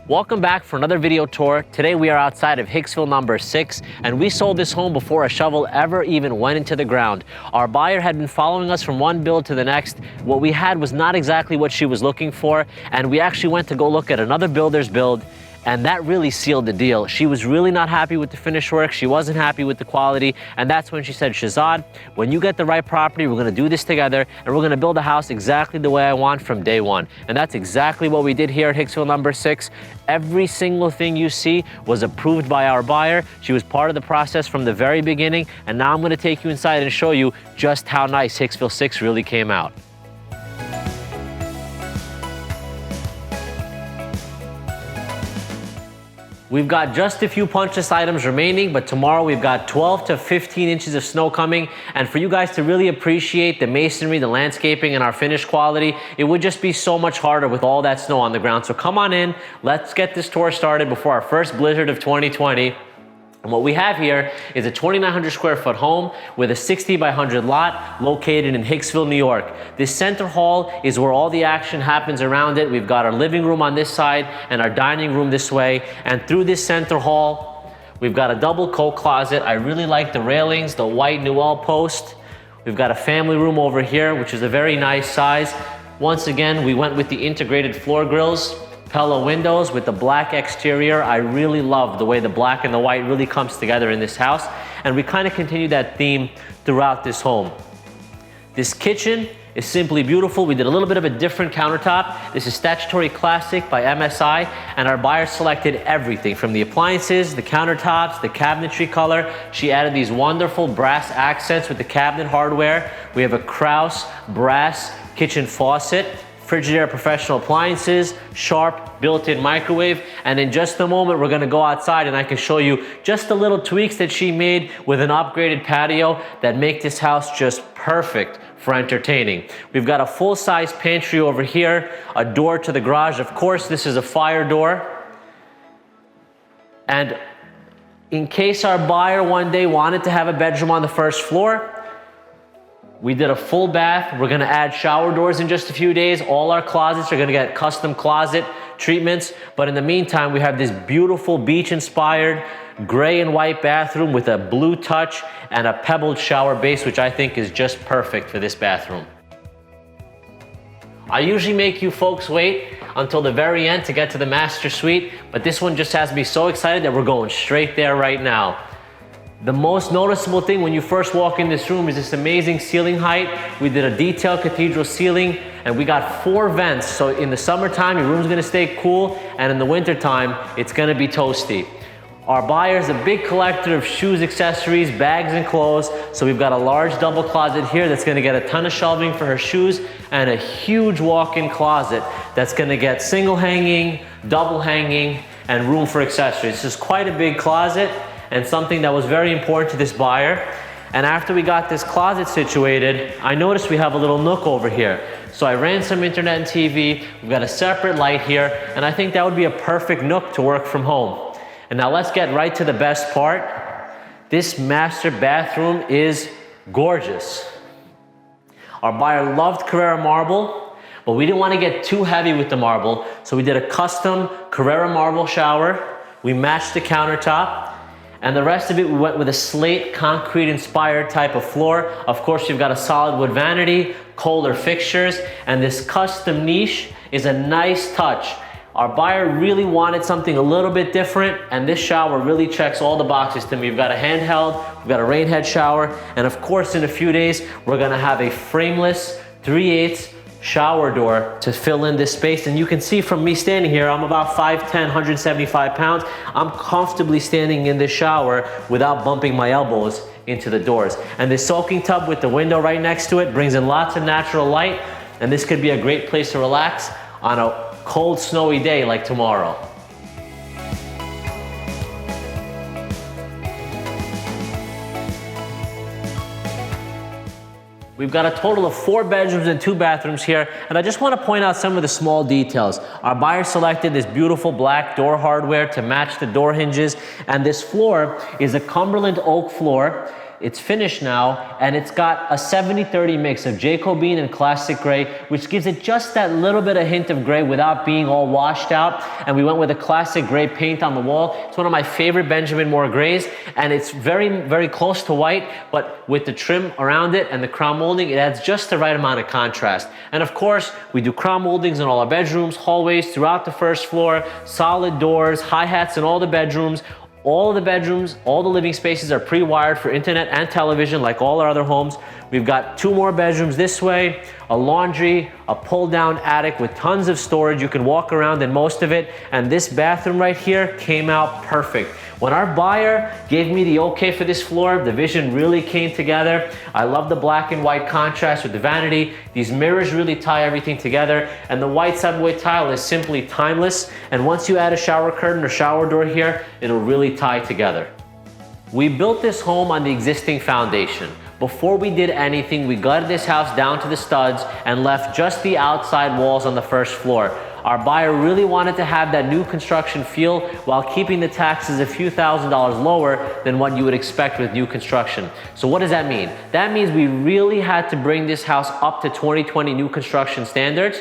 Welcome back for another video tour. Today we are outside of Hicksville number 6, and we sold this home before a shovel ever even went into the ground. Our buyer had been following us from one build to the next. What we had was not exactly what she was looking for, and we actually went to go look at another builder's build, and that really sealed the deal. She was really not happy with the finished work. She wasn't happy with the quality. And that's when she said, Shahzad, when you get the right property, we're gonna do this together and we're gonna build a house exactly the way I want from day one. And that's exactly what we did here at Hicksville number 6. Every single thing you see was approved by our buyer. She was part of the process from the very beginning. And now I'm gonna take you inside and show you just how nice Hicksville 6 really came out. We've got just a few punch list items remaining, but tomorrow we've got 12 to 15 inches of snow coming. And for you guys to really appreciate the masonry, the landscaping, and our finish quality, it would just be so much harder with all that snow on the ground. So come on in, let's get this tour started before our first blizzard of 2020. And what we have here is a 2,900 square foot home with a 60 by 100 lot located in Hicksville, New York. This center hall is where all the action happens around it. We've got our living room on this side and our dining room this way. And through this center hall, we've got a double coat closet. I really like the railings, the white Newell post. We've got a family room over here, which is a very nice size. Once again, we went with the integrated floor grills. Pella windows with the black exterior. I really love the way the black and the white really comes together in this house. And we kind of continue that theme throughout this home. This kitchen is simply beautiful. We did a little bit of a different countertop. This is Statutory Classic by MSI, and our buyer selected everything from the appliances, the countertops, the cabinetry color. She added these wonderful brass accents with the cabinet hardware. We have a Kraus brass kitchen faucet, Frigidaire professional appliances, Sharp built-in microwave, and in just a moment we're gonna go outside and I can show you just the little tweaks that she made with an upgraded patio that make this house just perfect for entertaining. We've got a full-size pantry over here, a door to the garage. Of course, this is a fire door. And in case our buyer one day wanted to have a bedroom on the first floor, we did a full bath. We're gonna add shower doors in just a few days. All our closets are gonna get custom closet treatments. But in the meantime, we have this beautiful beach-inspired gray and white bathroom with a blue touch and a pebbled shower base, which I think is just perfect for this bathroom. I usually make you folks wait until the very end to get to the master suite, but this one just has me so excited that we're going straight there right now. The most noticeable thing when you first walk in this room is this amazing ceiling height. We did a detailed cathedral ceiling and we got 4 vents. So in the summertime, your room's gonna stay cool, and in the wintertime, it's gonna be toasty. Our buyer is a big collector of shoes, accessories, bags, and clothes. So we've got a large double closet here that's gonna get a ton of shelving for her shoes, and a huge walk-in closet that's gonna get single hanging, double hanging, and room for accessories. This is quite a big closet, and something that was very important to this buyer. And after we got this closet situated, I noticed we have a little nook over here. So I ran some internet and TV, we've got a separate light here, and I think that would be a perfect nook to work from home. And now let's get right to the best part. This master bathroom is gorgeous. Our buyer loved Carrara marble, but we didn't want to get too heavy with the marble, so we did a custom Carrara marble shower. We matched the countertop. And the rest of it, we went with a slate concrete inspired type of floor. Of course, you've got a solid wood vanity, Kohler fixtures, and this custom niche is a nice touch. Our buyer really wanted something a little bit different, and this shower really checks all the boxes to me. We've got a handheld, we've got a rain head shower, and of course, in a few days, we're gonna have a frameless 3/8 shower door to fill in this space. And you can see from me standing here, I'm about 5'10", 175 pounds. I'm comfortably standing in this shower without bumping my elbows into the doors. And this soaking tub with the window right next to it brings in lots of natural light, and this could be a great place to relax on a cold, snowy day like tomorrow. We've got a total of 4 bedrooms and 2 bathrooms here, and I just want to point out some of the small details. Our buyer selected this beautiful black door hardware to match the door hinges, and this floor is a Cumberland oak floor. It's finished now, and it's got a 70-30 mix of Jacobine and classic gray, which gives it just that little bit of hint of gray without being all washed out. And we went with a classic gray paint on the wall. It's one of my favorite Benjamin Moore grays, and it's very, very close to white, but with the trim around it and the crown molding, it adds just the right amount of contrast. And of course, we do crown moldings in all our bedrooms, hallways, throughout the first floor, solid doors, hi-hats in all the bedrooms. All of the bedrooms, all the living spaces are pre-wired for internet and television like all our other homes. We've got 2 more bedrooms this way, a laundry, a pull-down attic with tons of storage. You can walk around in most of it. And this bathroom right here came out perfect. When our buyer gave me the okay for this floor, the vision really came together. I love the black and white contrast with the vanity. These mirrors really tie everything together. And the white subway tile is simply timeless. And once you add a shower curtain or shower door here, it'll really tie together. We built this home on the existing foundation. Before we did anything, we gutted this house down to the studs and left just the outside walls on the first floor. Our buyer really wanted to have that new construction feel while keeping the taxes a few $1,000s lower than what you would expect with new construction. So what does that mean? That means we really had to bring this house up to 2020 new construction standards.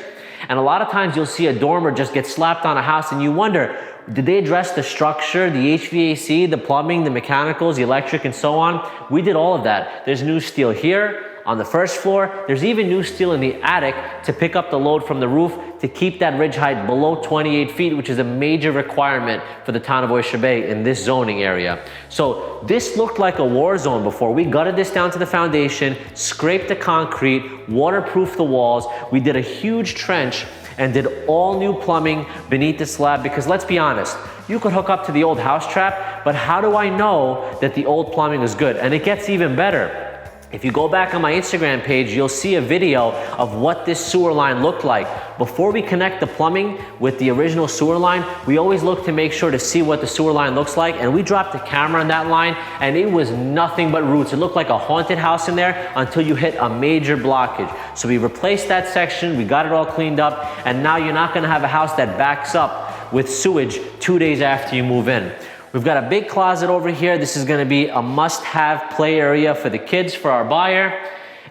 And a lot of times you'll see a dormer just get slapped on a house and you wonder, did they address the structure, the HVAC, the plumbing, the mechanicals, the electric, and so on? We did all of that. There's new steel here on the first floor. There's even new steel in the attic to pick up the load from the roof to keep that ridge height below 28 feet, which is a major requirement for the town of Oyster Bay in this zoning area. So this looked like a war zone before. We gutted this down to the foundation, scraped the concrete, waterproofed the walls. We did a huge trench and did all new plumbing beneath the slab, because let's be honest, you could hook up to the old house trap, but how do I know that the old plumbing is good? And it gets even better. If you go back on my Instagram page, you'll see a video of what this sewer line looked like. Before we connect the plumbing with the original sewer line, we always look to make sure to see what the sewer line looks like. And we dropped the camera on that line and it was nothing but roots. It looked like a haunted house in there until you hit a major blockage. So we replaced that section, we got it all cleaned up, and now you're not gonna have a house that backs up with sewage 2 days after you move in. We've got a big closet over here. This is gonna be a must-have play area for the kids, for our buyer.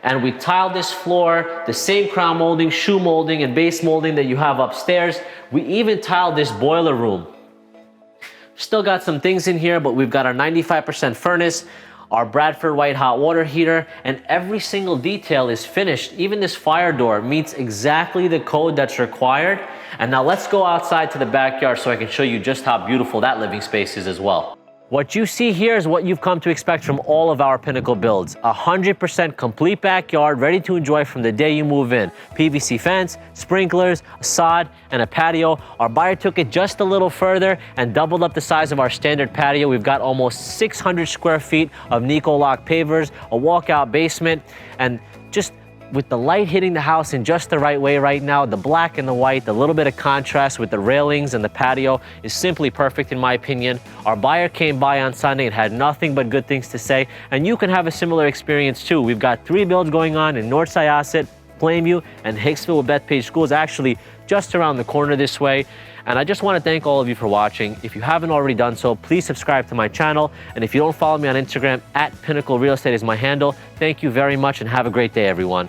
And we tiled this floor, the same crown molding, shoe molding, and base molding that you have upstairs. We even tiled this boiler room. Still got some things in here, but we've got our 95% furnace, our Bradford white hot water heater, and every single detail is finished. Even this fire door meets exactly the code that's required. And now let's go outside to the backyard so I can show you just how beautiful that living space is as well. What you see here is what you've come to expect from all of our Pinnacle builds. 100% complete backyard, ready to enjoy from the day you move in. PVC fence, sprinklers, a sod, and a patio. Our buyer took it just a little further and doubled up the size of our standard patio. We've got almost 600 square feet of Nico-Lock pavers, a walkout basement, and just with the light hitting the house in just the right way right now, the black and the white, the little bit of contrast with the railings and the patio is simply perfect in my opinion. Our buyer came by on Sunday and had nothing but good things to say, and you can have a similar experience too. We've got 3 builds going on in North Syosset, Plainview, and Hicksville with Bethpage Schools, actually just around the corner this way. And I just want to thank all of you for watching. If you haven't already done so, please subscribe to my channel. And if you don't follow me on Instagram, @Pinnacle Real Estate is my handle. Thank you very much and have a great day, everyone.